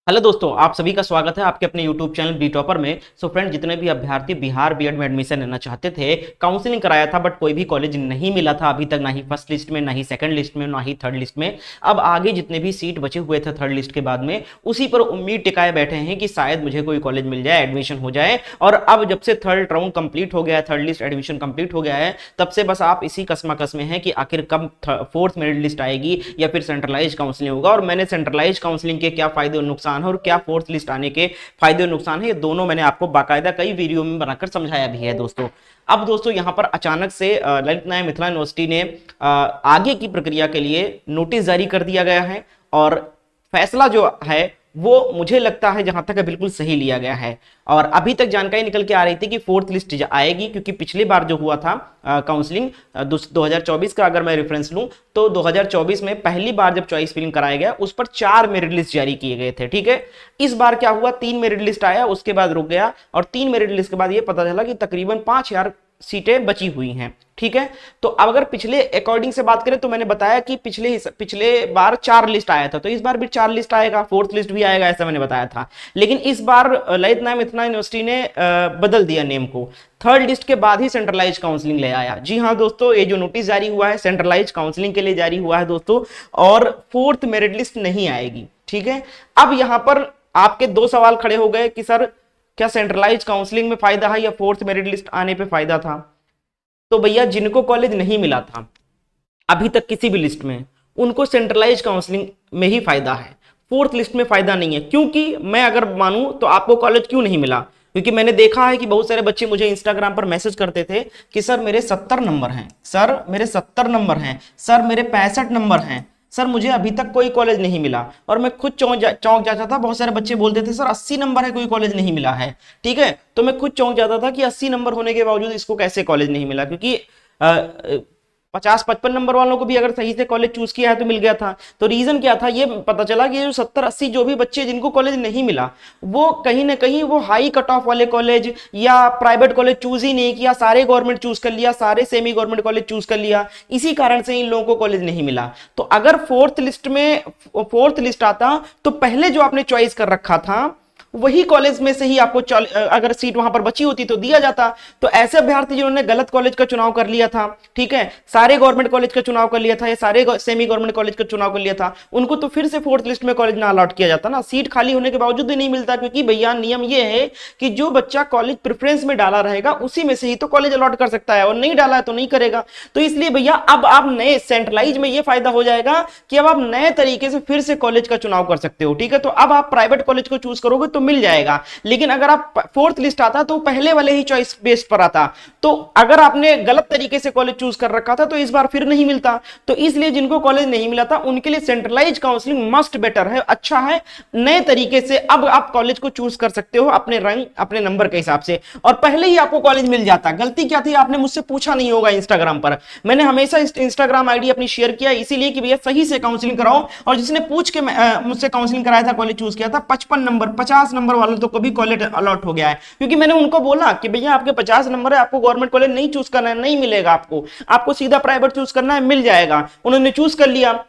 Hello दोस्तों, आप सभी का स्वागत है आपके अपने यूट्यूब चैनल बी टॉपर में। सो फ्रेंड, जितने भी अभ्यर्थी बिहार बीएड में एडमिशन लेना चाहते थे, काउंसलिंग कराया था बट कोई भी कॉलेज नहीं मिला था अभी तक, ना ही फर्स्ट लिस्ट में, ना ही सेकंड लिस्ट में, ना ही थर्ड लिस्ट में। अब आगे जितने भी सीट बचे हुए थे थर्ड लिस्ट के बाद में, उसी पर उम्मीद टिकाए बैठे हैं कि शायद मुझे कोई कॉलेज मिल जाए, एडमिशन हो जाए। और अब जब से थर्ड राउंड कंप्लीट हो गया है, थर्ड लिस्ट एडमिशन कंप्लीट हो गया है, तब से बस आप इसी कस्मकस में हैं कि आखिर कब फोर्थ मेरिट लिस्ट आएगी या फिर सेंट्रलाइज काउंसलिंग होगा। और मैंने सेंट्रलाइज काउंसलिंग के क्या फायदे और नुकसान है और क्या फोर्थ लिस्ट आने के फायदे और नुकसान है, ये दोनों मैंने आपको बाकायदा कई वीडियो में बनाकर समझाया भी है दोस्तों। अब दोस्तों यहाँ पर अचानक से ललित नारायण मिथिला यूनिवर्सिटी ने आगे की प्रक्रिया के लिए नोटिस जारी कर दिया गया है। और फैसला जो है वो मुझे लगता है जहां तक है बिल्कुल सही लिया गया है। और अभी तक जानकारी निकल के आ रही थी कि फोर्थ लिस्ट आएगी, क्योंकि पिछली बार जो हुआ था काउंसलिंग 2024 का अगर मैं रेफरेंस लूं तो 2024 में पहली बार जब चॉइस फिलिंग कराया गया उस पर 4 मेरिट लिस्ट जारी किए गए थे। ठीक है, इस बार क्या हुआ, 3 मेरिट लिस्ट आया, उसके बाद रुक गया। और 3 मेरिट लिस्ट के बाद ये पता चला कि तकरीबन 5,000 सीटें बची हुई हैं। ठीक है, तो अब अगर पिछले अकॉर्डिंग से बात करें तो मैंने बताया कि पिछले बार 4 लिस्ट आया था, तो इस बार भी 4 लिस्ट आएगा, फोर्थ लिस्ट भी आएगा, ऐसा मैंने बताया था। लेकिन इस बार ललित नारायण मिथिला यूनिवर्सिटी ने बदल दिया नेम को, थर्ड लिस्ट के बाद ही सेंट्रलाइज काउंसलिंग ले आया। जी हाँ दोस्तों, ये जो नोटिस जारी हुआ है सेंट्रलाइज काउंसलिंग के लिए जारी हुआ है दोस्तों, और फोर्थ मेरिट लिस्ट नहीं आएगी। ठीक है, अब यहां पर आपके 2 सवाल खड़े हो गए कि सर क्या सेंट्रलाइज काउंसलिंग में फायदा है या फोर्थ मेरिट लिस्ट आने पे फायदा था। तो भैया, जिनको कॉलेज नहीं मिला था अभी तक किसी भी लिस्ट में, उनको सेंट्रलाइज काउंसलिंग में ही फायदा है, फोर्थ लिस्ट में फायदा नहीं है। क्योंकि मैं अगर मानूं तो आपको कॉलेज क्यों नहीं मिला, क्योंकि मैंने देखा है कि बहुत सारे बच्चे मुझे इंस्टाग्राम पर मैसेज करते थे कि सर मेरे 70 नंबर हैं, सर मेरे 70 नंबर हैं, सर मेरे 65 नंबर हैं, सर मुझे अभी तक कोई कॉलेज नहीं मिला। और मैं खुद चौंक जाता था, बहुत सारे बच्चे बोलते थे सर 80 नंबर है, कोई कॉलेज नहीं मिला है। ठीक है, तो मैं खुद चौंक जाता था कि 80 नंबर होने के बावजूद इसको कैसे कॉलेज नहीं मिला, क्योंकि 50-55 नंबर वालों को भी अगर सही से कॉलेज चूज किया है तो मिल गया था। तो रीजन क्या था, ये पता चला कि ये जो 70-80 जो भी बच्चे जिनको कॉलेज नहीं मिला, वो कहीं ना कहीं वो हाई कट ऑफ वाले कॉलेज या प्राइवेट कॉलेज चूज ही नहीं किया, सारे गवर्नमेंट चूज कर लिया, सारे सेमी गवर्नमेंट कॉलेज चूज कर लिया, इसी कारण से इन लोगों को कॉलेज नहीं मिला। तो अगर फोर्थ लिस्ट आता तो पहले जो आपने चॉइस कर रखा था वही कॉलेज में से ही आपको अगर सीट वहां पर बची होती तो दिया जाता। तो ऐसे अभ्यर्थी जिन्होंने गलत कॉलेज का चुनाव कर लिया था, ठीक है, सारे गवर्नमेंट कॉलेज का चुनाव कर लिया था या सारे सेमी गवर्नमेंट कॉलेज का चुनाव कर लिया था, उनको तो फिर से फोर्थ लिस्ट में कॉलेज ना अलॉट किया जाता ना, सीट खाली होने के बावजूद भी नहीं मिलता। क्योंकि भैया नियम यह है कि जो बच्चा कॉलेज प्रेफरेंस में डाला रहेगा उसी में से ही तो कॉलेज अलॉट कर सकता है, और नहीं डाला है तो नहीं करेगा। तो इसलिए भैया अब आप नए सेंट्रलाइज में यह फायदा हो जाएगा कि अब आप नए तरीके से फिर से कॉलेज का चुनाव कर सकते हो। ठीक है, तो अब आप प्राइवेट कॉलेज को चूज करोगे तो मिल जाएगा। लेकिन अगर आप फोर्थ लिस्ट आता तो पहले वाले ही चॉइस बेस्ड पर आता, तो अगर आपने गलत तरीके से कॉलेज चूज कर रखा था तो इस बार फिर नहीं मिलता। तो इसलिए जिनको कॉलेज नहीं मिला था उनके लिए सेंट्रलाइज काउंसलिंग मस्ट बेटर है, अच्छा है, नए तरीके से अब आप कॉलेज को चूज कर सकते हो अपने रंग अपने नंबर के हिसाब से, और पहले ही आपको कॉलेज मिल जाता। गलती क्या थी, आपने मुझसे पूछा नहीं होगा इंस्टाग्राम पर, मैंने हमेशा इंस्टाग्राम आईडी अपनी शेयर किया इसीलिए कि भैया सही से काउंसलिंग कराओ। और जिसने पूछ के मुझसे काउंसलिंग कराया था, कॉलेज चूज किया था, 55 नंबर 50 नंबर वालों तो कभी कॉलेज अलॉट हो गया है। क्योंकि मैंने उनको बोला कि भैया आपके 50 नंबर है, आपको गवर्नमेंट कॉलेज नहीं चूज करना है, नहीं मिलेगा, आपको सीधा प्राइवेट चूज करना है, मिल जाएगा। उन्होंने चूज कर लिया।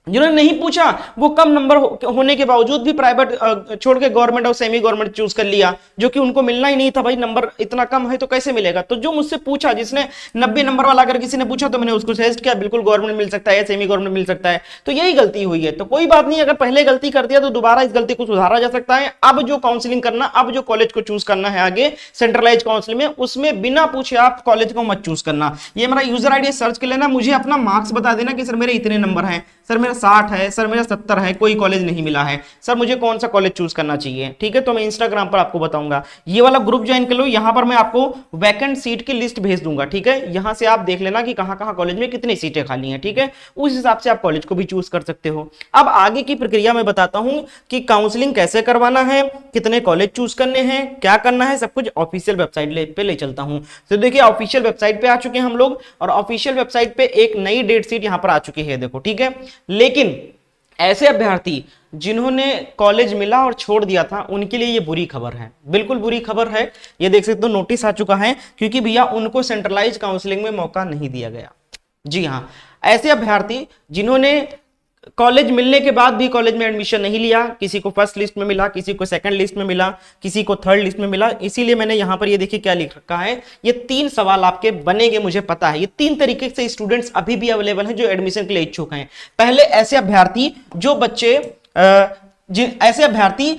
जिन्होंने नहीं पूछा वो कम नंबर होने के बावजूद भी प्राइवेट छोड़ के गवर्नमेंट और सेमी गवर्नमेंट चूज कर लिया, जो कि उनको मिलना ही नहीं था। भाई नंबर इतना कम है तो कैसे मिलेगा। तो जो मुझसे पूछा, जिसने 90 नंबर वाला अगर किसी ने पूछा तो मैंने उसको सजेस्ट किया बिल्कुल गवर्नमेंट मिल सकता है, सेमी गवर्नमेंट मिल सकता है। तो यही गलती हुई है, तो कोई बात नहीं, अगर पहले गलती कर दिया तो दोबारा इस गलती को सुधारा जा सकता है। अब जो काउंसलिंग करना, अब जो कॉलेज को चूज करना है आगे सेंट्रलाइज काउंसलिंग में, उसमें बिना पूछे आप कॉलेज को मत चूज करना। ये मेरा यूजर आईडी सर्च कर लेना, मुझे अपना मार्क्स बता देना कि सर मेरे इतने नंबर हैं, सर मेरा 60 है, सर मेरा 70 है, कोई कॉलेज नहीं मिला है, सर मुझे कौन सा कॉलेज चूज करना चाहिए। ठीक है, तो मैं इंस्टाग्राम पर आपको बताऊंगा, ये वाला ग्रुप ज्वाइन कर लो, यहां पर मैं आपको वैकेंट सीट की लिस्ट भेज दूंगा। ठीक है, यहां से आप देख लेना कि कहां कहां कॉलेज में कितनी सीटें खाली हैं। ठीक है, उस हिसाब से आप कॉलेज को भी चूज कर सकते हो। अब आगे की प्रक्रिया में बताता हूं कि काउंसलिंग कैसे करवाना है, कितने कॉलेज चूज करने हैं, क्या करना है, सब कुछ ऑफिशियल वेबसाइट पे ले चलता हूं। तो देखिए ऑफिशियल वेबसाइट पे आ चुके हैं हम लोग, और ऑफिशियल वेबसाइट पे एक नई डेट शीट यहां पर आ चुकी है, देखो। ठीक है, लेकिन ऐसे अभ्यर्थी जिन्होंने कॉलेज मिला और छोड़ दिया था उनके लिए ये बुरी खबर है, बिल्कुल बुरी खबर है। ये देख सकते हो नोटिस आ चुका है, क्योंकि भैया उनको सेंट्रलाइज काउंसलिंग में मौका नहीं दिया गया। जी हाँ, ऐसे अभ्यर्थी जिन्होंने कॉलेज मिलने के बाद भी कॉलेज में एडमिशन नहीं लिया, किसी को फर्स्ट लिस्ट में मिला, किसी को सेकंड लिस्ट में मिला, किसी को थर्ड लिस्ट में मिला। इसीलिए मैंने यहां पर ये देखिए क्या लिख रखा है, ये 3 सवाल आपके बनेंगे मुझे पता है। ये 3 तरीके से स्टूडेंट्स अभी भी अवेलेबल हैं जो एडमिशन के लिए इच्छुक हैं। पहले ऐसे अभ्यर्थी जो बच्चे ऐसे अभ्यर्थी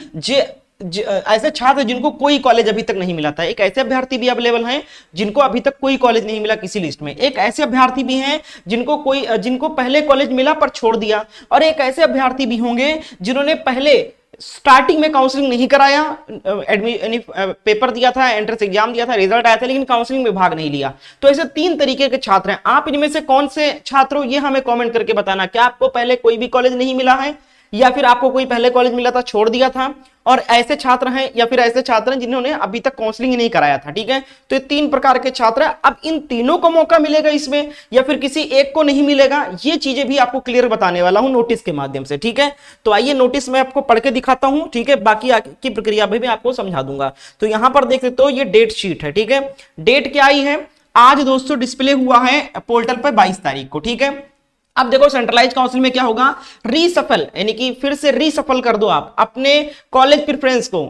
ऐसे छात्र जिनको कोई कॉलेज अभी तक नहीं मिला था। एक ऐसे अभ्यर्थी भी अवेलेबल हैं जिनको अभी तक कोई कॉलेज नहीं मिला किसी लिस्ट में। एक ऐसे अभ्यर्थी भी हैं जिनको पहले कॉलेज मिला पर छोड़ दिया। और एक ऐसे अभ्यर्थी भी होंगे जिन्होंने पहले स्टार्टिंग में काउंसलिंग नहीं कराया, पेपर दिया था, एंट्रेंस एग्जाम दिया था, रिजल्ट आया था, लेकिन काउंसलिंग में भाग नहीं लिया। तो ऐसे 3 तरीके के छात्र हैं। आप इनमें से कौन से छात्र हो ये हमें कमेंट करके बताना। क्या आपको पहले कोई भी कॉलेज नहीं मिला है, या फिर आपको कोई पहले कॉलेज मिला था छोड़ दिया था, और ऐसे छात्र हैं, या फिर ऐसे छात्र हैं जिन्होंने अभी तक काउंसलिंग ही नहीं कराया था। ठीक है, तो ये 3 प्रकार के छात्र हैं। अब इन तीनों को मौका मिलेगा इसमें, या फिर किसी एक को नहीं मिलेगा, ये चीजें भी आपको क्लियर बताने वाला हूं नोटिस के माध्यम से। ठीक है, तो आइए नोटिस में आपको पढ़ के दिखाता हूं। ठीक है, बाकी की प्रक्रिया भी मैं आपको समझा दूंगा। तो यहां पर देख सकते हो ये डेट शीट है। ठीक है, डेट क्या आई है आज दोस्तों, डिस्प्ले हुआ है पोर्टल पर 22 तारीख को। ठीक है, अब देखो सेंट्रलाइज काउंसिल में क्या होगा, रीसफल, यानी कि फिर से रीसफल कर दो आप अपने कॉलेज प्रेफरेंस को।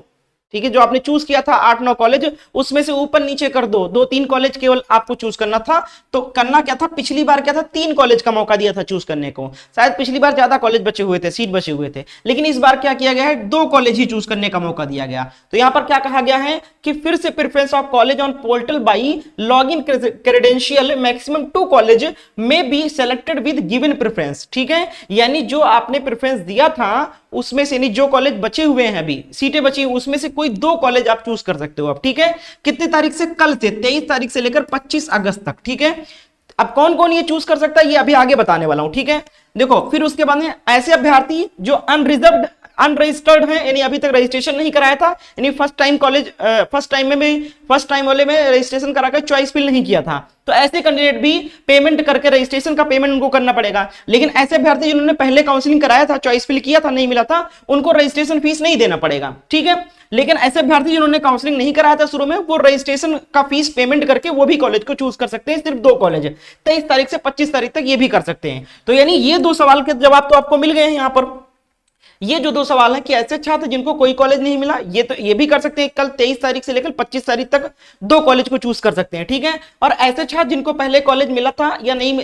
ठीक है, जो आपने चूज किया था 8-9 कॉलेज, उसमें से ऊपर नीचे कर दो, 2-3 कॉलेज केवल आपको चूज करना था। तो करना क्या था, पिछली बार क्या था, 3 कॉलेज का मौका दिया था चूज करने को। शायद पिछली बार ज्यादा कॉलेज बचे हुए थे, सीट बचे हुए थे, लेकिन इस बार क्या किया गया है, 2 कॉलेज ही चूज करने का मौका दिया गया। तो यहां पर क्या कहा गया है कि फिर से preference of college on portal by log in credential maximum 2 college में be selected with given preference. ठीक है, यानी जो आपने प्रेफरेंस दिया था उसमें से, यानी जो कॉलेज बचे हुए हैं, अभी सीटें बची, उसमें से कोई 2 कॉलेज आप चूज कर सकते हो अब। ठीक है, कितनी तारीख से, कल से 23 तारीख से लेकर 25 अगस्त तक। ठीक है, अब कौन कौन ये चूज कर सकता है ये अभी आगे बताने वाला हूं। ठीक है, देखो फिर उसके बाद में ऐसे अभ्यर्थी जो अनरिजर्व्ड अनरजिस्टर्ड है, यानी अभी तक रजिस्ट्रेशन नहीं कराया था, यानी फर्स्ट टाइम वाले में रजिस्ट्रेशन कराकर चॉइस फिल नहीं किया था, तो ऐसे कैंडिडेट भी पेमेंट करके रजिस्ट्रेशन का पेमेंट उनको करना पड़ेगा। लेकिन ऐसे अभ्यर्थी जिन्होंने पहले काउंसलिंग कराया था, चॉइस फिल किया था, नहीं मिला था, उनको रजिस्ट्रेशन फीस नहीं देना पड़ेगा। ठीक है, लेकिन ऐसे अभ्यर्थी जिन्होंने काउंसलिंग नहीं कराया था शुरू में, वो रजिस्ट्रेशन का फीस पेमेंट करके वो भी कॉलेज को चूज कर सकते हैं। सिर्फ 2 कॉलेज 23 तारीख से 25 तारीख तक ये भी कर सकते हैं। तो यानी ये 2 सवाल के जवाब तो आपको मिल गए हैं। यहां पर ये जो 2 सवाल हैं कि ऐसे छात्र जिनको कोई कॉलेज नहीं मिला, ये भी कर सकते हैं, कल 23 तारीख से लेकर 25 तारीख तक 2 कॉलेज को चूज कर सकते हैं। ठीक है, और ऐसे छात्र जिनको पहले कॉलेज मिला था या नहीं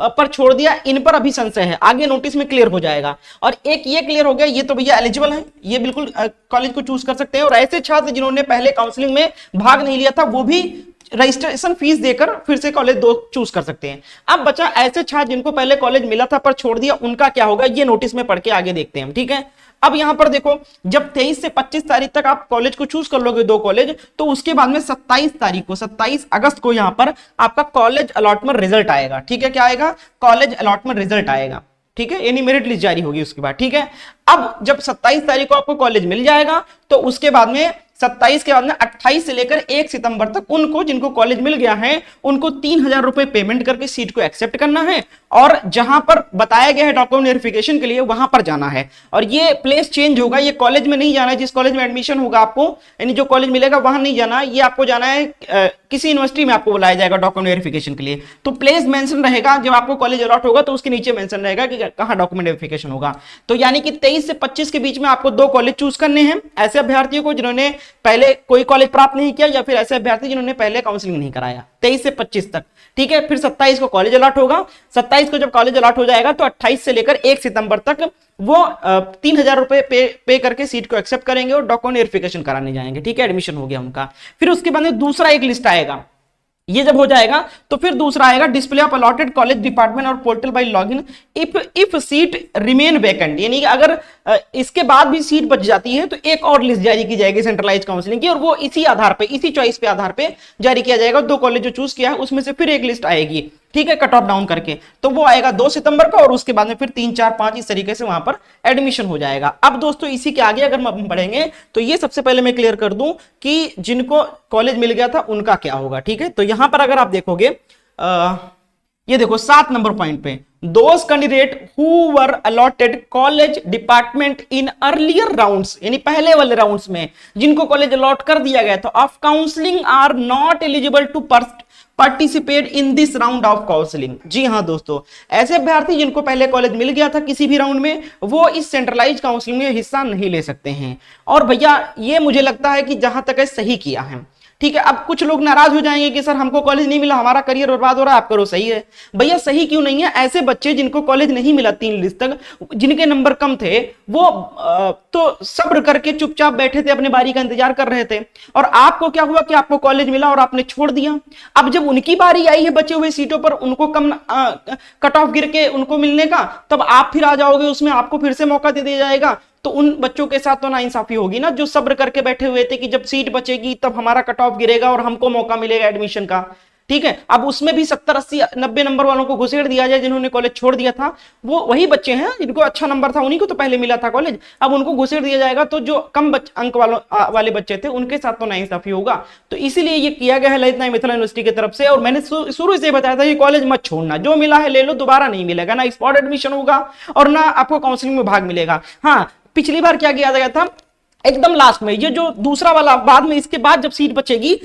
पर छोड़ दिया, इन पर अभी संशय है, आगे नोटिस में क्लियर हो जाएगा। और एक ये क्लियर हो गया, ये तो भैया एलिजिबल है, ये बिल्कुल कॉलेज को चूज कर सकते हैं। और ऐसे छात्र जिन्होंने पहले काउंसलिंग में भाग नहीं लिया था, वो भी रजिस्ट्रेशन फीस देकर फिर से कॉलेज 2 चूज कर सकते हैं। अब बचा ऐसे छात्र जिनको पहले कॉलेज मिला था पर छोड़ दिया, उनका क्या होगा, ये नोटिस में पढ़ के आगे देखते हैं। ठीक है, अब यहां पर देखो, जब 23 से 25 तारीख तक आप कॉलेज को चूज कर लोगे 2 कॉलेज, तो उसके बाद में 27 अगस्त को यहां पर आपका कॉलेज अलॉटमेंट रिजल्ट आएगा। ठीक है, क्या आएगा, कॉलेज अलॉटमेंट रिजल्ट आएगा। ठीक है, यानी मेरिट लिस्ट जारी होगी उसके बाद। ठीक है, अब जब 27 तारीख को आपको कॉलेज मिल जाएगा, तो उसके बाद में 27 के बाद में 28 से लेकर 1 सितंबर तक उनको, जिनको कॉलेज मिल गया है, उनको 3000 रुपए पेमेंट करके सीट को एक्सेप्ट करना है, और जहां पर बताया गया है डॉक्यूमेंट वेरिफिकेशन के लिए, वहां पर जाना है। और ये प्लेस चेंज होगा, ये कॉलेज में नहीं जाना है जिस कॉलेज में एडमिशन होगा आपको, यानी जो कॉलेज मिलेगा वहां नहीं जाना, ये आपको जाना है किसी यूनिवर्सिटी में आपको बुलाया जाएगा डॉक्यूमेंट वेरिफिकेशन के लिए। तो प्लेस मेंशन रहेगा, जब आपको कॉलेज अलॉट होगा तो उसके नीचे मेंशन रहेगा कि कहां डॉक्यूमेंट वेरिफिकेशन होगा। तो यानी कि 23 से 25 के बीच में आपको 2 कॉलेज चूज करने हैं, ऐसे अभ्यर्थियों को जिन्होंने पहले कोई कॉलेज प्राप्त नहीं किया, या फिर ऐसे अभ्यर्थी जिन्होंने पहले काउंसलिंग नहीं कराया, 23 से 25 तक। ठीक है, फिर 27 को कॉलेज अलॉट होगा। 27 को जब कॉलेज अलॉट हो जाएगा, तो 28 से लेकर 1 सितंबर तक वो 3000 रुपए पे करके सीट को एक्सेप्ट करेंगे और डॉक्यूमेंट वेरिफिकेशन कराने जाएंगे। ठीक है, एडमिशन हो गया उनका। फिर उसके बाद में दूसरा एक लिस्ट आएगा, ये जब हो जाएगा तो फिर दूसरा आएगा display of allotted college department और portal by login if seat remain vacant, यानी कि अगर इसके बाद भी सीट बच जाती है तो एक और लिस्ट जारी की जाएगी सेंट्रलाइज काउंसलिंग की, और वो इसी आधार पे, इसी चॉइस पे आधार पे जारी किया जाएगा। 2 कॉलेज जो चूज किया है उसमें से फिर एक लिस्ट आएगी। ठीक है, कट ऑफ डाउन करके, तो वो आएगा 2 सितंबर को, और उसके बाद में फिर 3, 4, 5 इस तरीके से वहां पर एडमिशन हो जाएगा। अब दोस्तों इसी के आगे अगर हम बढ़ेंगे, तो ये सबसे पहले मैं क्लियर कर दूं कि जिनको कॉलेज मिल गया था उनका क्या होगा। ठीक है, तो यहां पर अगर आप देखोगे, ये देखो 7 नंबर पॉइंट पे, those candidate who were allotted college department in earlier rounds, यानी पहले वाले राउंड्स में जिनको कॉलेज अलॉट कर दिया गया था, of counselling are not eligible to participate in this round of counselling. जी हाँ दोस्तों, ऐसे अभ्यर्थी जिनको पहले कॉलेज मिल गया था किसी भी राउंड में, वो इस सेंट्रलाइज काउंसलिंग में हिस्सा नहीं ले सकते हैं। और भैया ये मुझे लगता है कि जहां तक है सही किया है, ठीक है। अब कुछ लोग नाराज हो जाएंगे कि सर हमको कॉलेज नहीं मिला, हमारा करियर बर्बाद हो रहा है। आप करो, सही है भैया, सही क्यों नहीं है? ऐसे बच्चे जिनको कॉलेज नहीं मिला 3 लिस्ट तक, जिनके नंबर कम थे, वो तो सब्र करके चुपचाप बैठे थे, अपने बारी का इंतजार कर रहे थे। और आपको क्या हुआ कि आपको कॉलेज मिला और आपने छोड़ दिया। अब जब उनकी बारी आई है बचे हुए सीटों पर, उनको कम कट ऑफ गिर के उनको मिलने का, तब आप फिर आ जाओगे उसमें, आपको फिर से मौका दे दिया जाएगा। तो उन बच्चों के साथ तो नाइंसाफी होगी ना, जो सब्र करके बैठे हुए थे कि जब सीट बचेगी तब हमारा कट ऑफ गिरेगा और हमको मौका मिलेगा एडमिशन का, ठीक है। अब उसमें भी 70 80 90 नंबर वालों को घुसेड़ दिया जाए, जिन्होंने कॉलेज छोड़ दिया था। वो वही बच्चे हैं जिनको अच्छा नंबर था, उन्हीं को तो पहले मिला था कॉलेज, अब उनको घुसेड़ दिया जाएगा। तो जो कम अंक वाले बच्चे थे उनके साथ तो नाइंसाफी होगा। तो इसीलिए ये किया गया है ललित नारायण मिथिला यूनिवर्सिटी की तरफ से। और मैंने शुरू से बताया था कि कॉलेज मत छोड़ना, जो मिला है ले लो, दोबारा नहीं मिलेगा, ना स्पॉट एडमिशन होगा और ना आपको काउंसलिंग में भाग मिलेगा। हाँ, पिछली बार क्या किया गया था, एकदम लास्ट में, ये जो दूसरा वाला बाद में, इसके बाद जब सीट बचेगी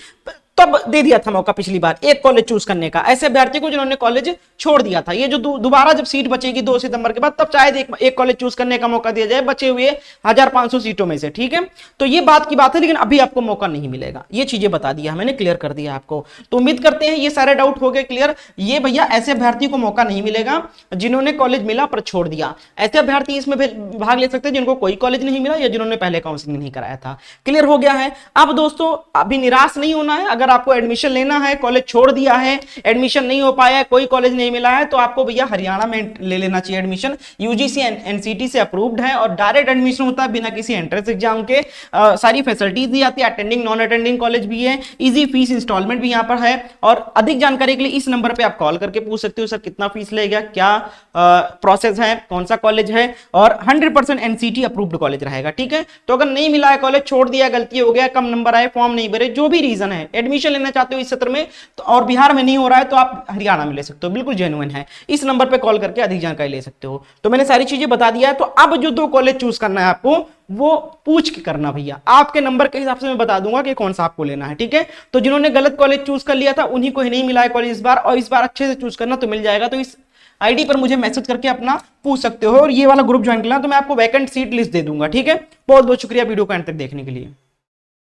तब दे दिया था मौका पिछली बार एक कॉलेज चूज करने का ऐसे अभ्यर्थी को जिन्होंने कॉलेज छोड़ दिया था। ये जो दोबारा जब सीट बचेगी 2 सितंबर के बाद, तब शायद एक कॉलेज चूज करने का मौका दिया जाए बचे हुए 1500 सीटों में से, ठीक है। तो ये बात की बात है, लेकिन अभी आपको मौका नहीं मिलेगा। ये चीजें बता दिया मैंने, क्लियर कर दिया आपको। तो उम्मीद करते हैं ये सारे डाउट हो गए क्लियर। ये भैया ऐसे अभ्यर्थी को मौका नहीं मिलेगा जिन्होंने कॉलेज मिला पर छोड़ दिया। ऐसे अभ्यर्थी इसमें भाग ले सकते हैं जिनको कोई कॉलेज नहीं मिला या जिन्होंने पहले काउंसलिंग नहीं कराया था। क्लियर हो गया है। अब दोस्तों अभी निराश नहीं होना है। अगर आपको एडमिशन लेना है, कॉलेज छोड़ दिया है, एडमिशन नहीं हो पाया है, कोई कॉलेज नहीं मिला है, तो आपको भैया हरियाणा में ले लेना चाहिए एडमिशन। यूजीसी एनसीटी से अप्रूव्ड है और डायरेक्ट एडमिशन होता है बिना किसी एंट्रेंस एग्जाम के। सारी फैसिलिटीज दी जाती है, अटेंडिंग नॉन अटेंडिंग कॉलेज भी है, इजी फीस इंस्टॉलमेंट भी यहाँ पर है। और अधिक जानकारी के लिए इस नंबर पे आप कॉल करके पूछ सकते हो सर कितना फीस लेगा, क्या प्रोसेस है, कौन सा कॉलेज है, और 100% एनसीटी अप्रूव्ड कॉलेज रहेगा, ठीक है। तो अगर नहीं मिला है कॉलेज, छोड़ दिया, गलती हो गया, कम नंबर आए, फॉर्म नहीं भरे, जो भी रीजन है, एडमिशन लेना चाहते हो इस सत्र में तो और बिहार में नहीं हो रहा है, तो आप हरियाणा में ले सकते हो, बिल्कुल जेन्युइन है। इस नंबर पे कॉल करके अधिक जानकारी ले सकते हो। तो मैंने सारी चीजें बता दिया है। तो अब जो 2 कॉलेज चूज करना है आपको, वो पूछ के करना भैया। आपके नंबर के हिसाब से मैं बता दूंगा कि कौन सा आपको लेना है, ठीक है। तो जिन्होंने गलत कॉलेज चूज कर लिया था उन्हीं को ही नहीं मिला है कॉलेज इस बार, और इस बार अच्छे से चूज करना तो मिल जाएगा। तो इस आईडी पर मुझे मैसेज करके अपना पूछ सकते हो, और ये वाला ग्रुप ज्वाइन करना तो मैं आपको वैकेंट सीट लिस्ट दे दूंगा, ठीक है। बहुत बहुत शुक्रिया वीडियो को अंत तक देखने के लिए।